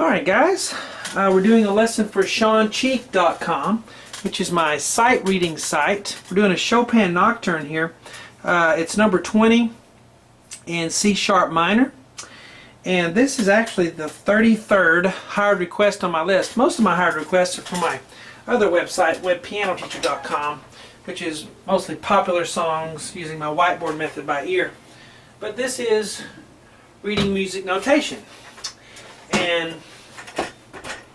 Alright guys, we're doing a lesson for SeanCheek.com, which is my sight reading site. We're doing a Chopin Nocturne here. It's number 20 in C sharp minor. And this is actually the 33rd hired request on my list. Most of my hired requests are from my other website, webpianoteacher.com, which is mostly popular songs using my whiteboard method by ear. But this is reading music notation. And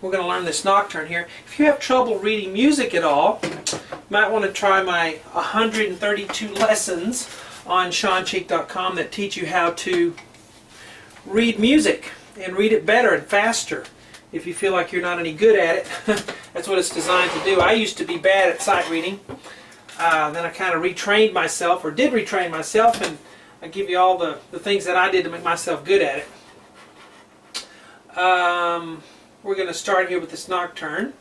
we're going to learn this Nocturne here. If you have trouble reading music at all, you might want to try my 132 lessons on SeanCheek.com that teach you how to read music and read it better and faster. If you feel like you're not any good at it, that's what it's designed to do. I used to be bad at sight reading. Then I kind of retrained myself, or did retrain myself, and I give you all the things that I did to make myself good at it. We're going to start here with this Nocturne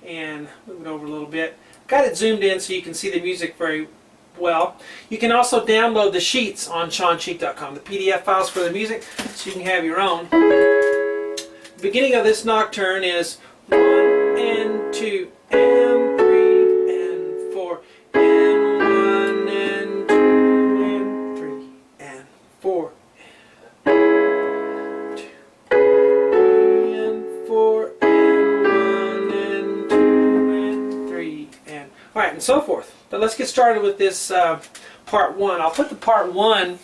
and move it over a little bit. Got it zoomed in so you can see the music very well. You can also download the sheets on SeanCheek.com, the PDF files for the music, so you can have your own. The beginning of this Nocturne is 1 and 2 and 3 and 4 and 1 and 2 and 3 and 4. Alright, and so forth. But let's get started with this part 1. I'll put the part 1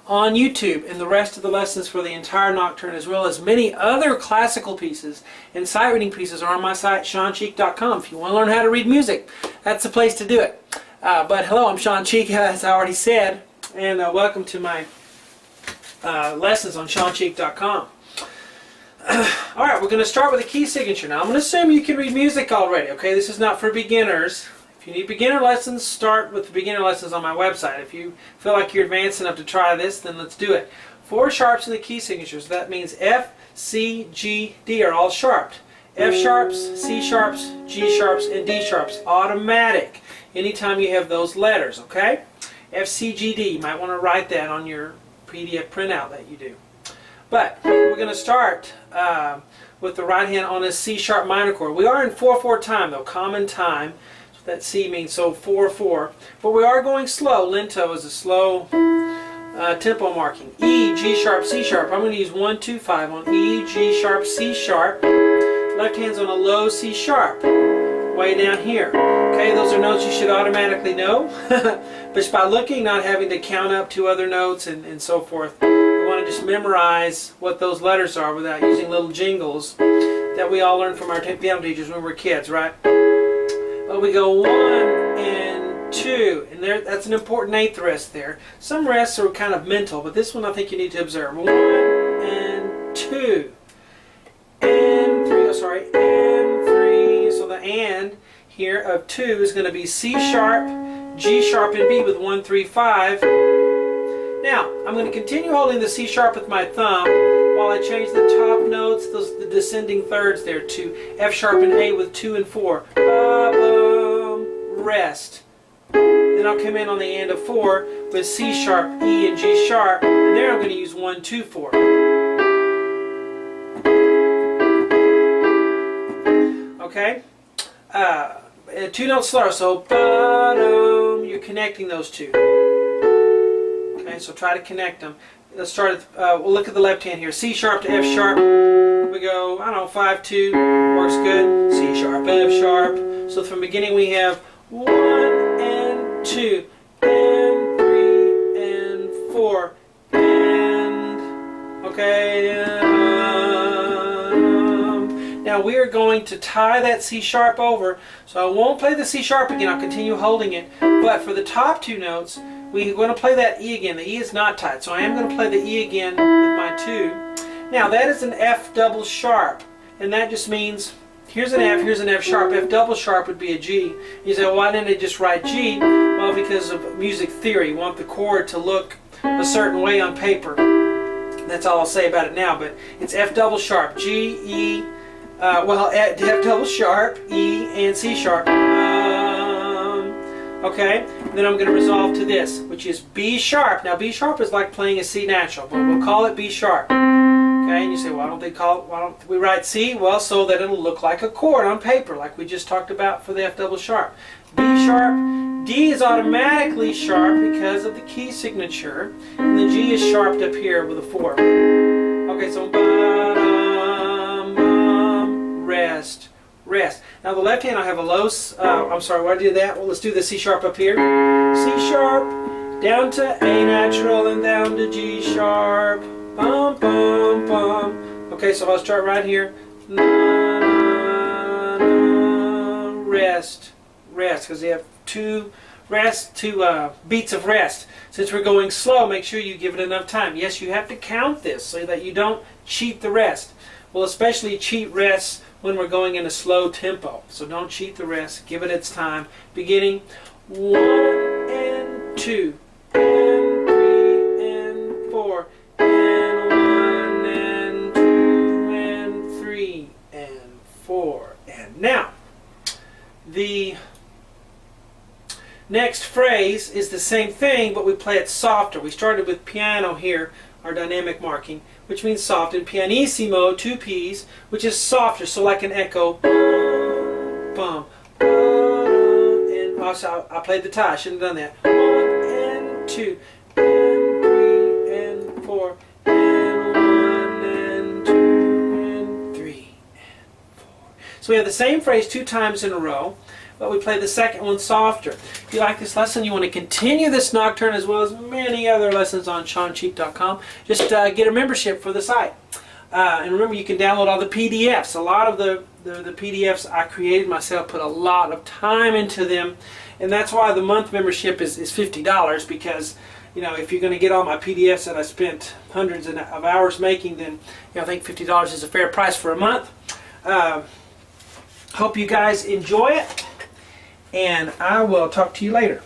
on YouTube and the rest of the lessons for the entire Nocturne, as well as many other classical pieces and sight reading pieces, are on my site, SeanCheek.com. If you want to learn how to read music, that's the place to do it. But hello, I'm Sean Cheek, as I already said, and welcome to my lessons on SeanCheek.com. Alright, we're going to start with a key signature. Now, I'm going to assume you can read music already, okay? This is not for beginners. If you need beginner lessons, start with the beginner lessons on my website. If you feel like you're advanced enough to try this, then let's do it. 4 sharps in the key signatures. That means F, C, G, D are all sharped. F sharps, C sharps, G sharps, and D sharps. Automatic. Anytime you have those letters, okay? F, C, G, D. You might want to write that on your PDF printout that you do. But we're going to start with the right hand on a C sharp minor chord. We are in 4/4 time, though, common time. That C means so 4/4, but we are going slow. Lento is a slow tempo marking. E, G sharp, C sharp. I'm going to use 1, 2, 5 on E, G sharp, C sharp. Left hand's on a low C sharp, way down here. Okay, those are notes you should automatically know, but just by looking, not having to count up 2 other notes and so forth. We want to just memorize what those letters are without using little jingles that we all learned from our piano teachers when we were kids, right? But we go 1 and 2, and there, that's an important 8th rest there. Some rests are kind of mental, but this one I think you need to observe. 1 and 2 and 3. Oh, sorry, and 3. So the and here of 2 is going to be C sharp, G sharp, and B with 1, 3, 5. Now I'm going to continue holding the C sharp with my thumb while I change the top notes, the descending thirds there, to F sharp and A with 2 and 4. Rest. Then I'll come in on the end of 4 with C sharp, E, and G sharp, and there I'm going to use 1, 2, 4. Okay? 2 notes slower, so bottom, you're connecting those two. Okay, so try to connect them. Let's start at, we'll look at the left hand here. C sharp to F sharp. We go, I don't know, 5, 2, works good. C sharp, F sharp. So from the beginning we have 1 and 2 and 3 and 4 and, okay, now we are going to tie that C sharp over, so I won't play the C sharp again, I'll continue holding it, but for the top 2 notes, we're going to play that E again. The E is not tied, so I am going to play the E again with my 2. Now that is an F double sharp, and that just means here's an F sharp. F double sharp would be a G. You say, well, why didn't they just write G? Well, because of music theory. You want the chord to look a certain way on paper. That's all I'll say about it now, but it's F double sharp, G, E, F double sharp, E, and C sharp. Okay, and then I'm going to resolve to this, which is B sharp. Now B sharp is like playing a C natural, but we'll call it B sharp. Okay, and you say, why don't we write C? Well, so that it'll look like a chord on paper, like we just talked about for the F double sharp. B sharp, D is automatically sharp because of the key signature, and the G is sharped up here with a 4. Okay, so ba-dum, bum, rest, rest. Now the left hand I have a low, I'm sorry, why did I do that? Well, let's do the C sharp up here. C sharp, down to A natural, and down to G sharp. Bum, bum, bum. Okay, so I'll start right here. Na, na, na, rest, rest, because they have two beats of rest. Since we're going slow, make sure you give it enough time. Yes, you have to count this so that you don't cheat the rest. We'll especially cheat rests when we're going in a slow tempo. So don't cheat the rest. Give it its time. Beginning 1 and 2 and 3 and 4 and 1 and 2 and 3 and 4. And now, the next phrase is the same thing, but we play it softer. We started with piano here, our dynamic marking, which means soft, and pianissimo, 2 P's, which is softer, so like an echo. Bum, and also I played the tie, I shouldn't have done that. 1 and 2 and 3 and 4 and 1 and 2 and 3 and 4. So we have the same phrase 2 times in a row, but we play the second one softer. If you like this lesson, you want to continue this Nocturne as well as many other lessons on SeanCheek.com, just get a membership for the site. And remember, you can download all the PDFs. A lot of the PDFs I created myself, put a lot of time into them, and that's why the month membership is $50, because if you're going to get all my PDFs that I spent hundreds of hours making, then I think $50 is a fair price for a month. Hope you guys enjoy it, and I will talk to you later.